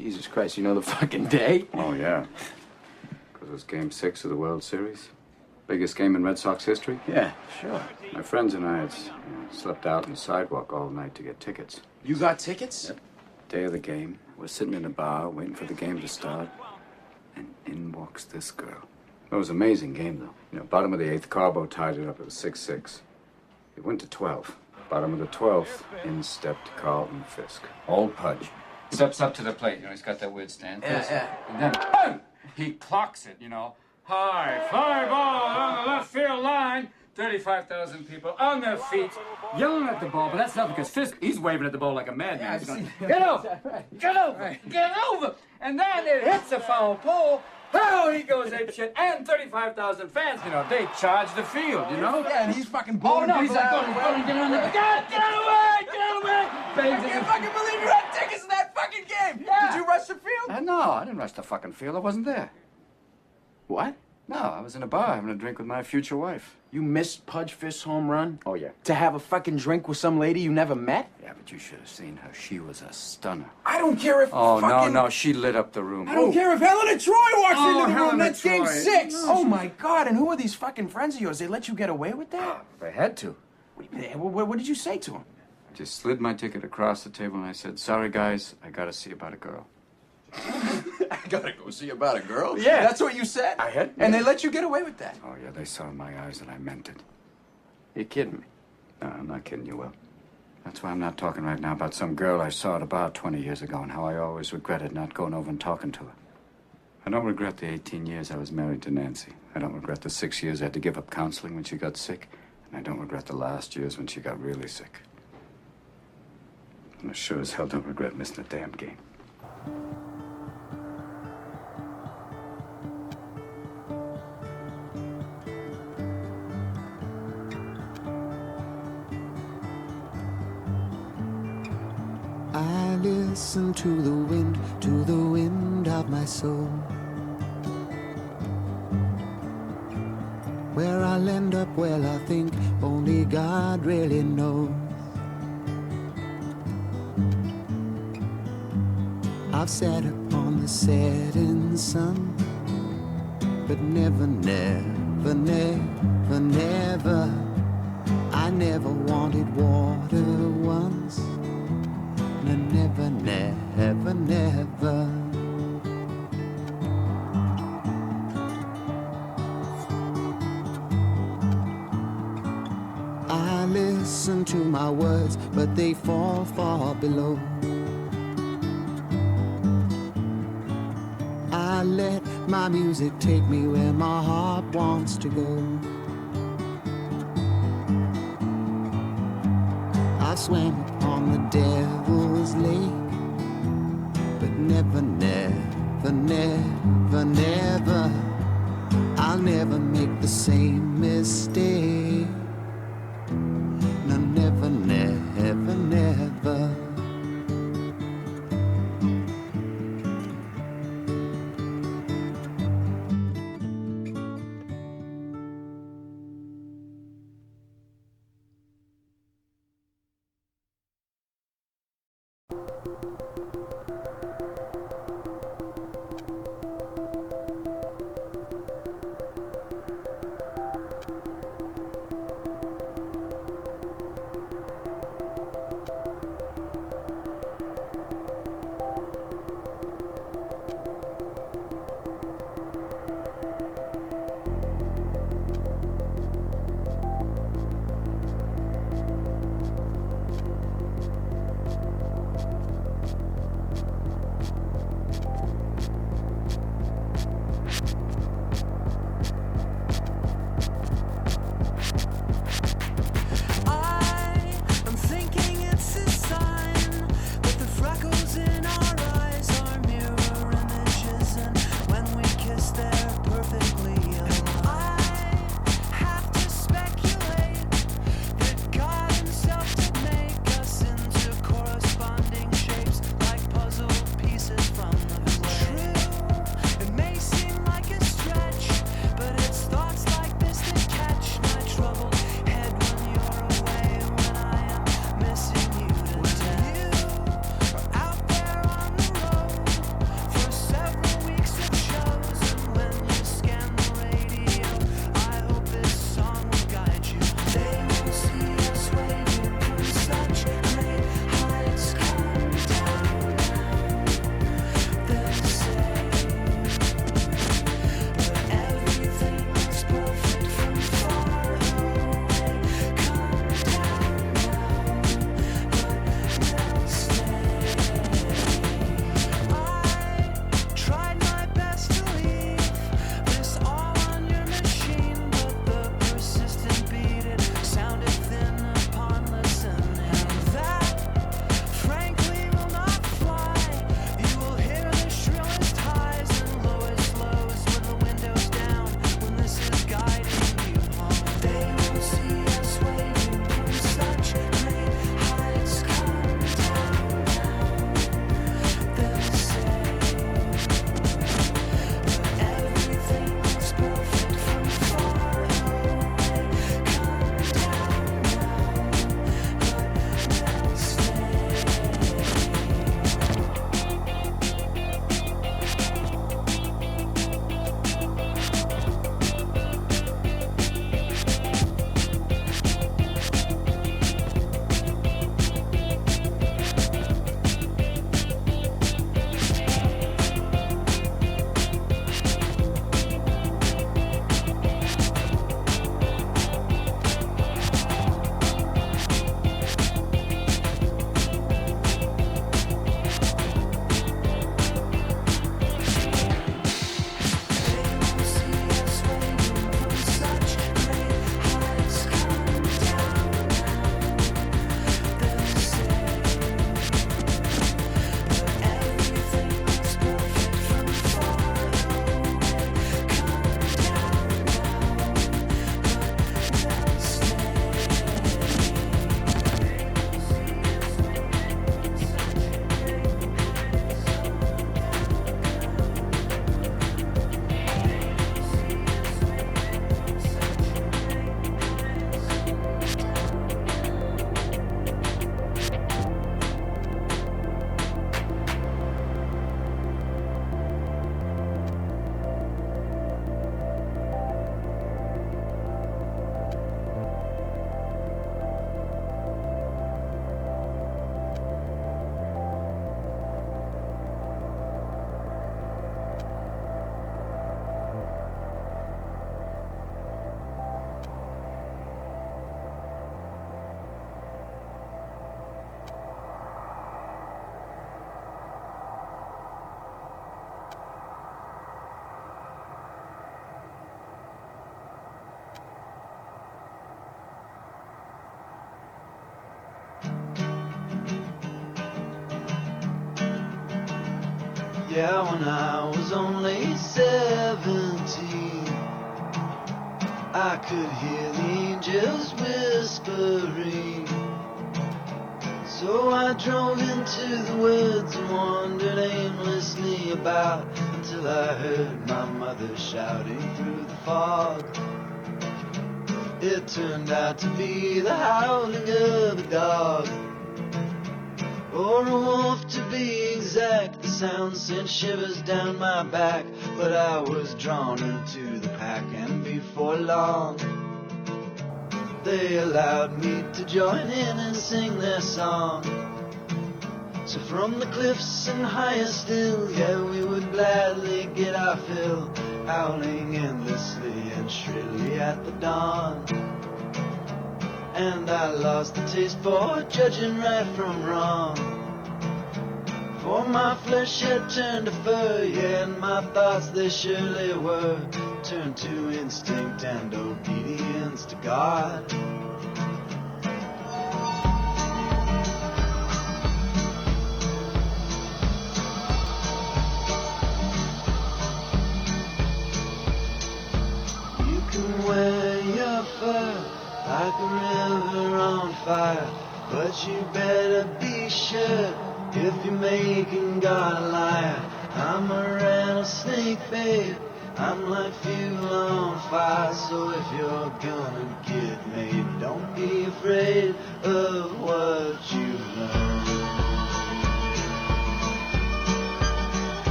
Jesus Christ, you know the fucking day? Oh, yeah. Because it was Game 6 of the World Series. Biggest game in Red Sox history. Yeah, sure. My friends and I had slept out on the sidewalk all night to get tickets. You got tickets? Yep. Day of the game. We're sitting in a bar waiting for the game to start. And in walks this girl. It was an amazing game, though. You know, bottom of the 8th, Carbo tied it up. It was 6-6. It went to 12. Bottom of the 12th, in stepped Carlton Fisk. Old Pudge. Steps up to the plate. You know, he's got that weird stand. Yeah. And then, boom! He clocks it, you know. High fly ball on the left field line. 35,000 people on their feet, yelling at the ball. But that's not because Fisk, he's waving at the ball like a madman. He's going, get over! Get over! Get over! And then it hits a foul pole. Oh, he goes apeshit. And 35,000 fans, you know, they charge the field, you know? Yeah, and he's fucking blowing. Oh, no, he's like, go, get on the... Get away! I can't fucking believe you had tickets to that fucking game! Yeah. Did you rush the field? No, I didn't rush the fucking field. I wasn't there. What? No, I was in a bar having a drink with my future wife. You missed Pudge Fisk's home run? Oh, yeah. To have a fucking drink with some lady you never met? Yeah, but you should have seen her. She was a stunner. I don't care if Oh, fucking... no, she lit up the room. I don't care if Helena Troy walks into the room. Helena That's game Troy. 6. No, Oh, my God. And who are these fucking friends of yours? They let you get away with that? They had to. What did you say to them? I just slid my ticket across the table and I said, sorry, guys, I gotta see about a girl. I gotta go see about a girl? Yeah. That's what you said? I had. And they let you get away with that? Oh, yeah, they saw in my eyes that I meant it. You're kidding me. No, I'm not kidding you, Will. That's why I'm not talking right now about some girl I saw at a bar 20 years ago and how I always regretted not going over and talking to her. I don't regret the 18 years I was married to Nancy. I don't regret the 6 years I had to give up counseling when she got sick. And I don't regret the last years when she got really sick. And I sure as hell don't regret missing the damn game. I listen to the wind of my soul. Where I'll end up, well, I think only God really knows. I've sat upon the setting sun, but never, never, never, never, I never wanted water once. No, never, never, never. I listen to my words, but they fall far below. I let my music take me where my heart wants to go. I swam upon the devil's lake, but never, never, never, never, I'll never make the same mistake. No, never, never, never. Yeah, when I was only 17, I could hear the angels whispering. So I drove into the woods and wandered aimlessly about until I heard my mother shouting through the fog. It turned out to be the howling of a dog, or a wolf to be exact. The sound sent shivers down my back, but I was drawn into the pack, and before long they allowed me to join in and sing their song. So from the cliffs and higher still, yeah, we would gladly get our fill, howling endlessly and shrilly at the dawn. And I lost the taste for judging right from wrong, for my flesh had turned to fur, yeah, and my thoughts they surely were turned to instinct and obedience to God. You can wear your fur like a river on fire, but you better be sure if you're making God a liar. I'm a rattlesnake, babe, I'm like fuel on fire. So if you're gonna get made, don't be afraid of what you learn.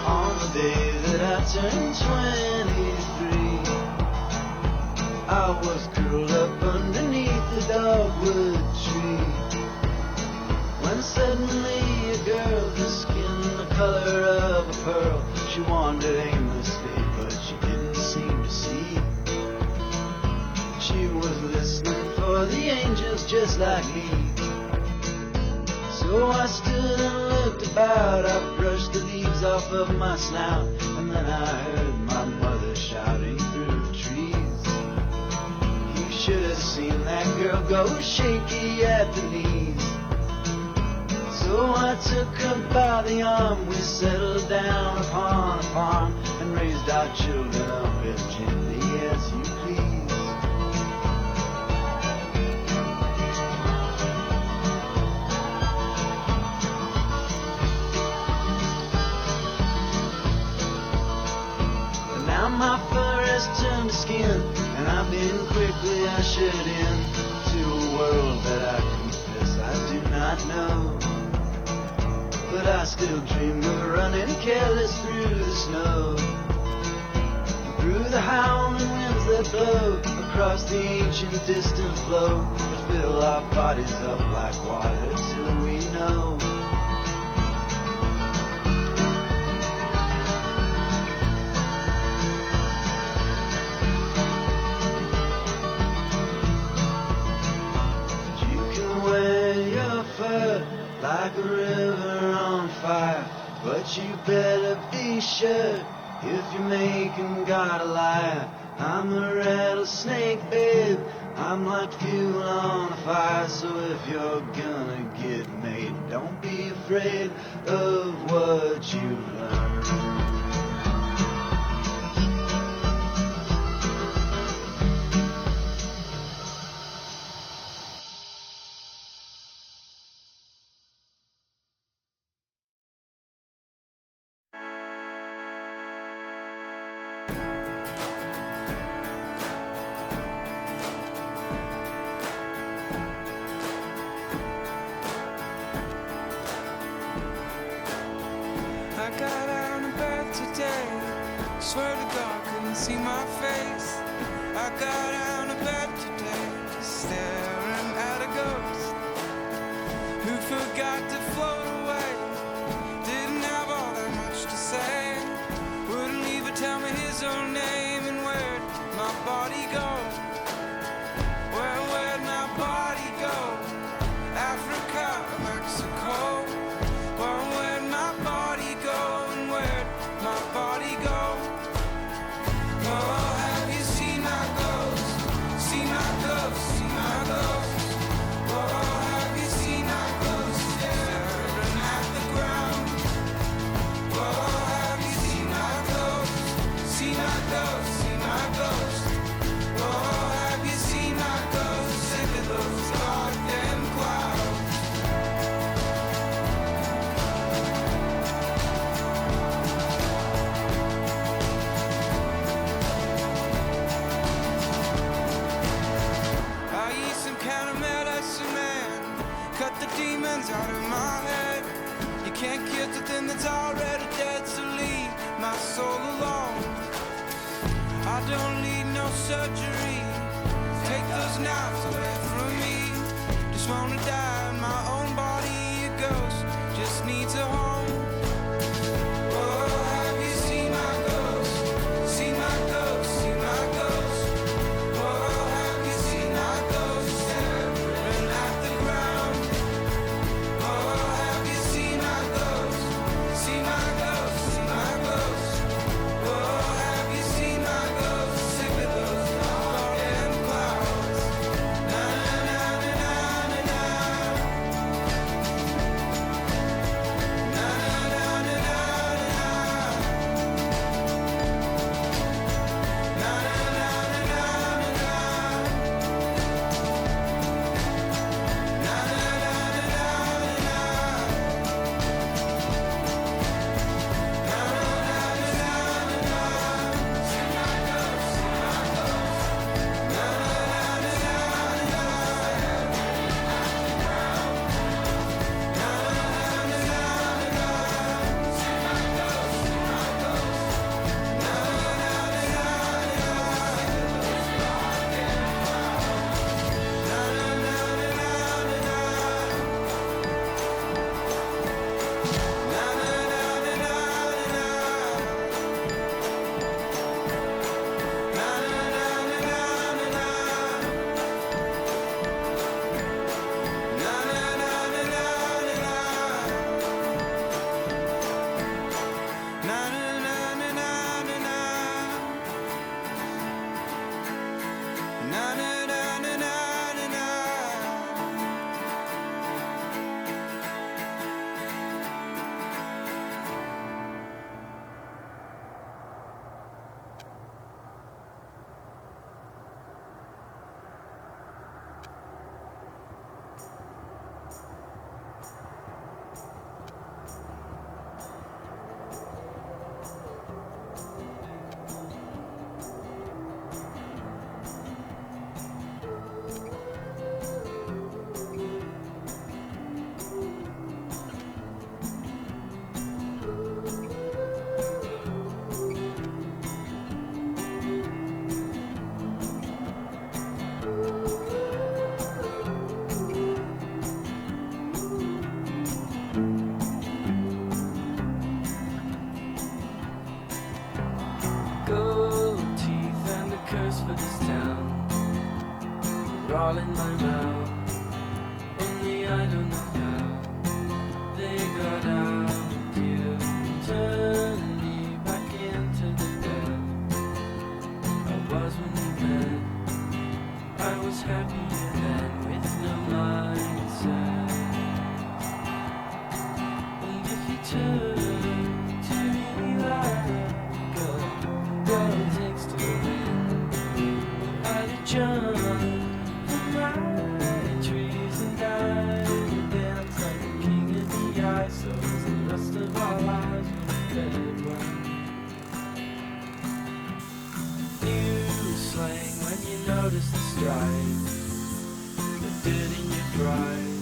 On the day that I turned 23, I was curled up underneath the dogwood tree, when suddenly a girl, her skin the color of a pearl, she wandered aimlessly, but she didn't seem to see. She was listening for the angels just like me. So I stood and looked about, I brushed the leaves off of my snout, and then I heard my mother shouting through the trees. You should have seen that girl go shaky at the knees. So I took her by the arm, we settled down upon a farm, and raised our children up as gently as you please. But now my fur has turned to skin, and I've been quickly ushered in to a world that I confess I do not know. But I still dream of running careless through the snow, through the howling winds that blow across the ancient distant flow, that fill our bodies up like water till we know. You can wear your fur like a river on fire, but you better be sure if you're making God a liar. I'm a rattlesnake, babe, I'm like fuel on a fire. So if you're gonna get made, don't be afraid of what you learn. I got out of bed today, swear to God couldn't see my face. I got out of bed today, just staring at a ghost who forgot to float away. Didn't have all that much to say, wouldn't even tell me his own name. And where'd my body go? Where'd my body go? Africa, Mexico. Where'd my body go? And where'd my body go? Oh, have you seen my ghost? Seen my ghost? Seen my ghost? Oh, have you seen my ghost staring at the ground? Oh, surgery. Take those knives away from me. Just wanna die in my own body. A ghost just needs a home. Oh, have you seen my ghost? See my ghost, see my ghost. Oh, have you seen my ghost staring at the ground? Oh, have you seen my ghost? See my ghost, see my ghost. Oh, have you seen my ghost? Sick of those dark clouds. Na na na na na na. Na na na na na na. Na na na na na na. Na na na na gold teeth and a curse for this town. They're all in my mouth. Only I don't know how they got out. You turned me back into the bed I was when we met. I was happier then with no mindset. And if you turn to me like what it takes to win, I'd jump from my trees and die and dance like a king of the ice. So the rest of our lives will let run. New slang when you notice the stripe, the dirt in your drive.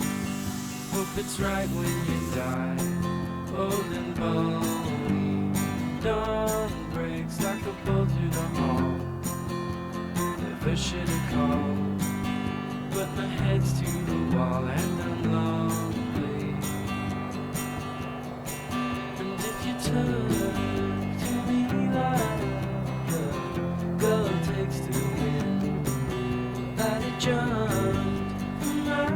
Hope it's right when you die, old and bony. Dawn breaks like a bolt through the hall. Never should have called, but my head's to the wall and I'm lonely. And if you turn to me like the girl takes to win, I'd have jumped from my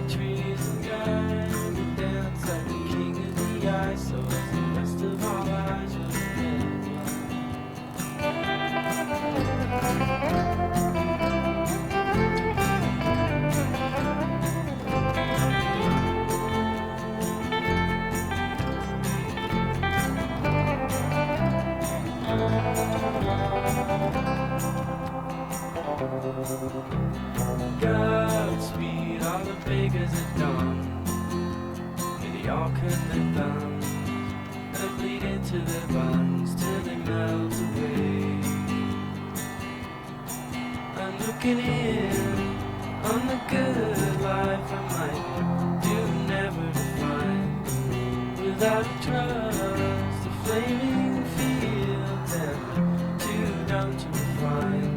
trees and gone and dance like the king of the ice. So the rest of our lives will Godspeed, all the beggars at dawn. May they all cut their thumbs and bleed into their buns till they melt away. I'm looking in on the good life I might do never to find without trust, the flaming fields and too dumb to refine.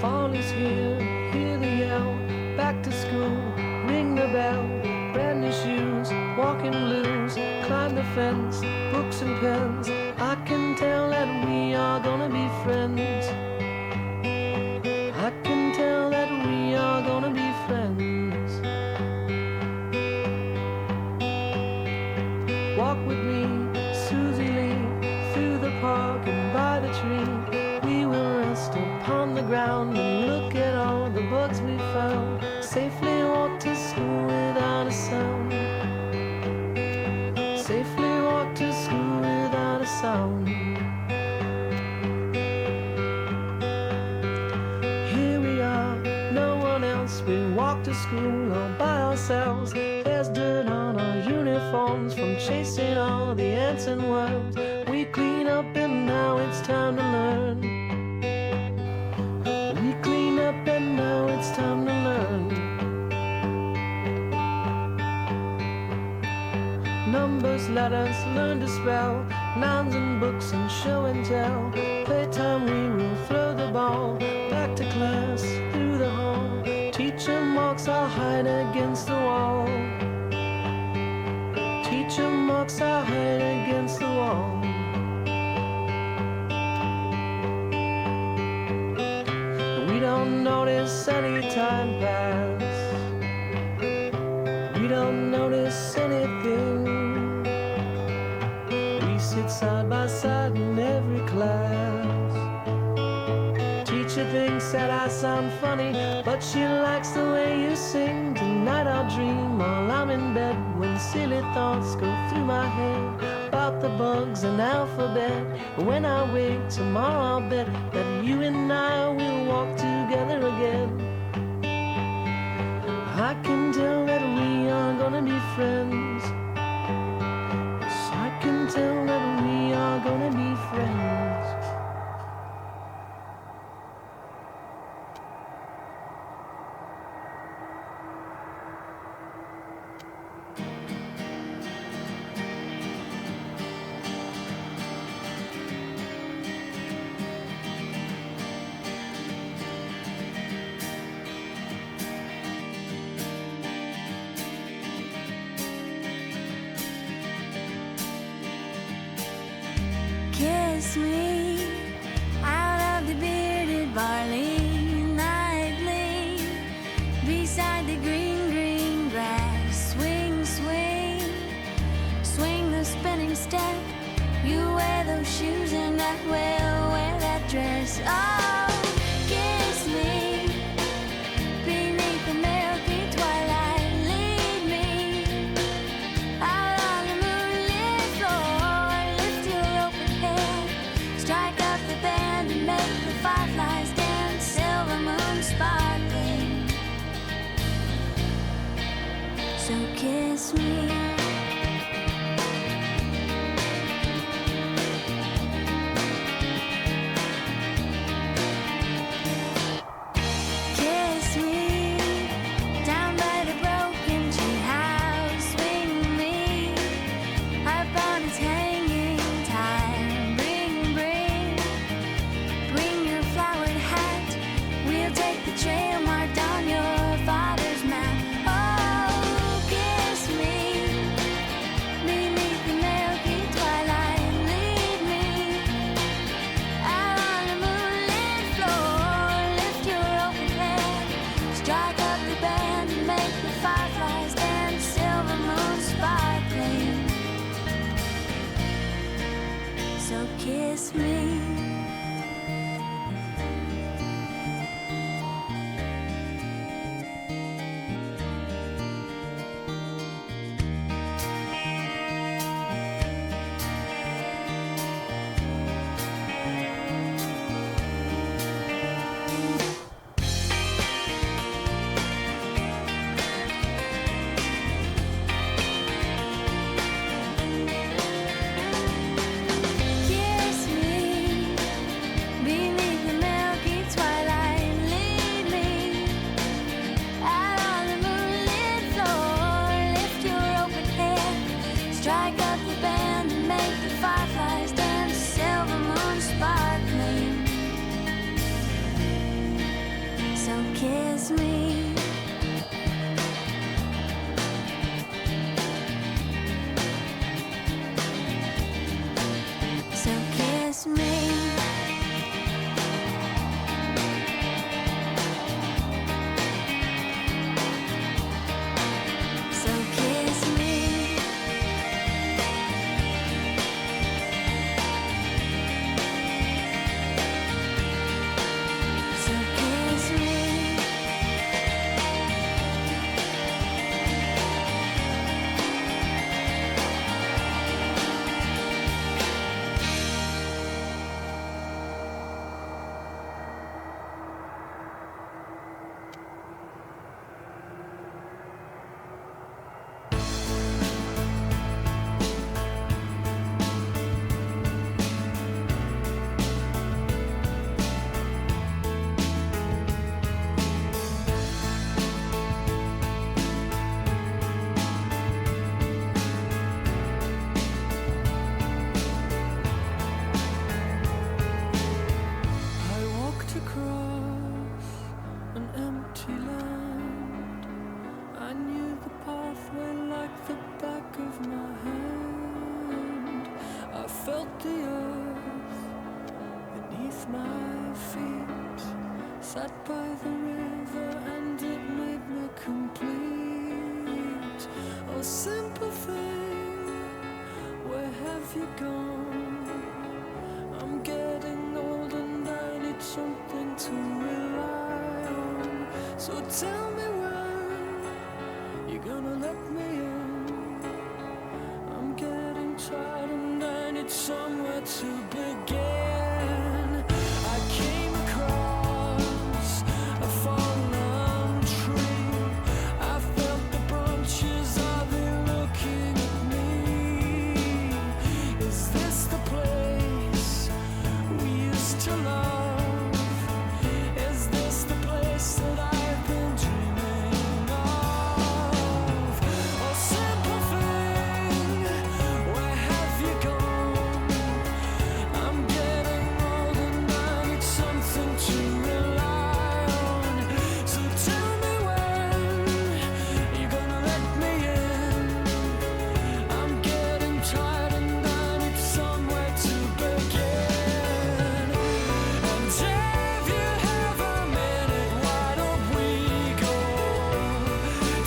Fall is here, hear the yell, back to school, ring the bell, brand new shoes, walking blues, climb the fence, books and pens, I can tell that we are gonna be friends. I can tell that we are gonna be friends. Walk with me, Susie Lee, through the park and by the tree. We will rest upon the ground and look at all the bugs we found. Safely walk to school without a sound. Safely walk to school without a sound. Here we are, no one else. We walk to school all by ourselves. There's dirt on our uniforms from chasing all the ants and worms. We clean up and now it's time to learn. We clean up and now it's time to learn. Numbers, letters, learn to spell, nouns and books and show and tell. Playtime we will throw the ball, back to class, through the hall. Teacher marks our hide against the wall. Teacher marks our hide against the wall. We don't notice any time pass. We don't notice anything. We sit side by side in every class. Teacher thinks that I sound funny, but she likes the way you sing. Tonight I'll dream while I'm in bed, when silly thoughts go through my head about the bugs and alphabet. When I wake tomorrow I'll bet that you and I will walk together again. I can tell that we are gonna be friends. Yes, I can tell that we are gonna be friends. Kiss me out of the bearded barley nightly, beside the green, green grass. Swing, swing, swing the spinning step. You wear those shoes and I will wear that dress. Oh, kiss me beneath the milky twilight. Lead me out on the moonlit floor. Lift your open head, strike up the band and make the fireflies dance. Silver moon sparkling, so kiss me. Kiss me down by the broken tree house. Swing me upon its hanging time. Bring, bring, bring your flowered hat. We'll take the trail marked on your father's map. Oh, kiss me beneath the milky twilight. Lead me out on the moonlit floor. Lift your open head, strike up the band and make the fireflies dance. Silver moon sparkling, so kiss me. Kiss me a simple thing. Where have you gone? I'm getting old and I need something to rely on. So tell me when you're gonna let me in. I'm getting tired and I need somewhere to begin. I came across a fallen tree. I felt the branches of it looking at me. Is this the place we used to love? Is this the place that I've been dreaming of? Oh, simple thing, where have you gone? I'm getting old and I need something to rely on. So tell me when you're gonna let me in. I'm getting tired and I need somewhere to begin. And if you have a minute, why don't we go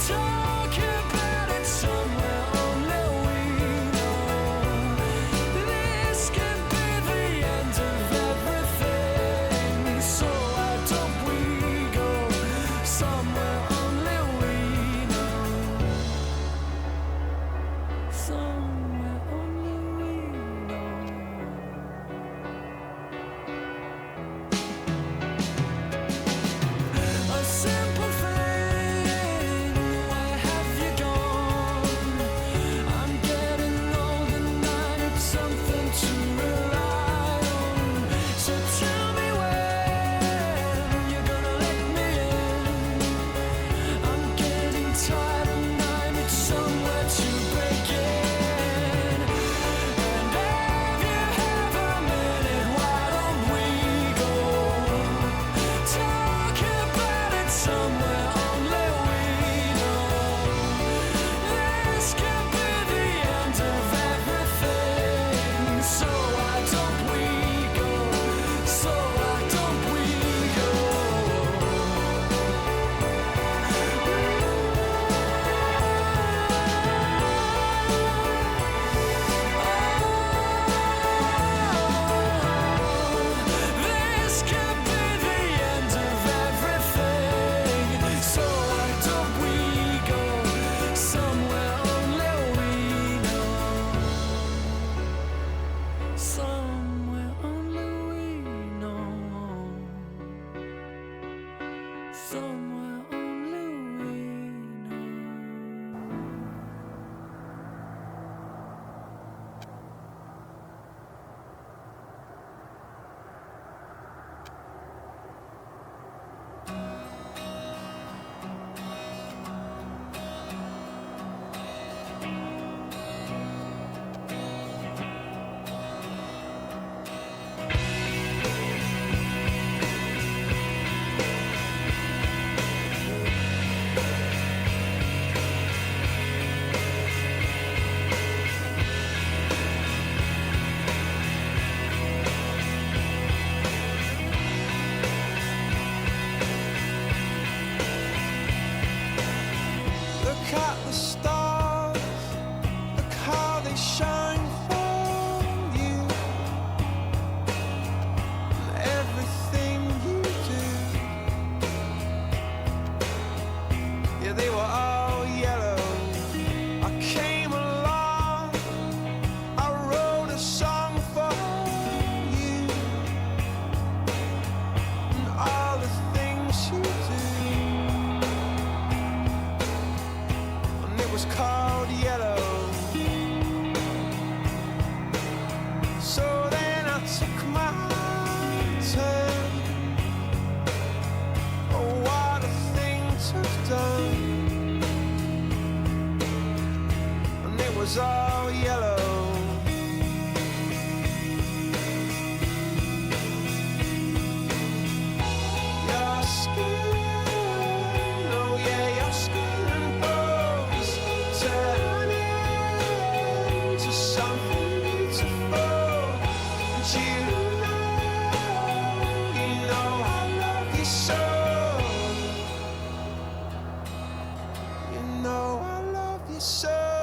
talk about it somewhere only we know? This could be the end of everything. So why don't we go somewhere only we know? Somewhere only we know. A simple thing, where have you gone? I'm getting old and I need something to rely on. So tell me when you're gonna let me in. I'm getting tired and I need somewhere to begin. And if you have a minute, why don't we go talk about it somewhere only we know? This could be the end of everything. So why don't we go? So why don't we go? This could be the end of everything. So why don't we go somewhere only we know? Somewhere only we know. Somewhere only we know. Look at the stars, look how they shine for you. And everything you do, yeah, they were all yellow. I came along, I wrote a song for you. And all the things you do, and it was called yellow. So then I took my turn. Oh, what a thing to have done. And it was all yellow. Your skin, oh yeah, your skin and bones turn into something beautiful. And you know I love you so. You know I love you so.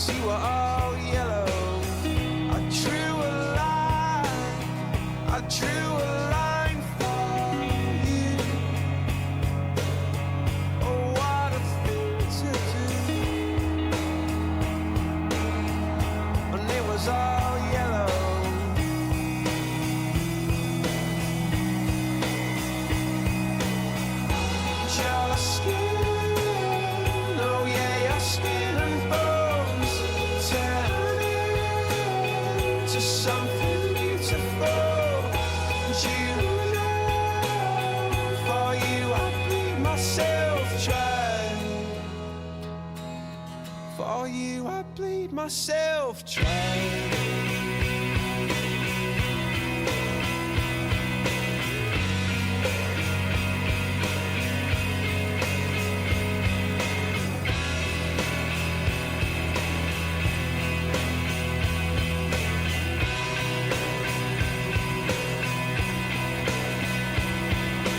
you were all yellow. I drew a line, I drew a line for you. Oh, what a thing to do. And it was all yellow. Your skin, oh yeah, your skin and bones turn into something beautiful. And you know, for you I bleed myself dry. For you I bleed myself dry.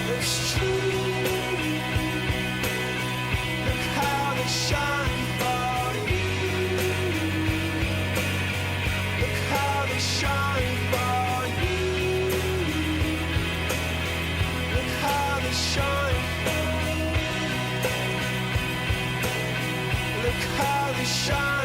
It's true. Look how they shine for you. Look how they shine for you. Look how they shine. Look how they shine.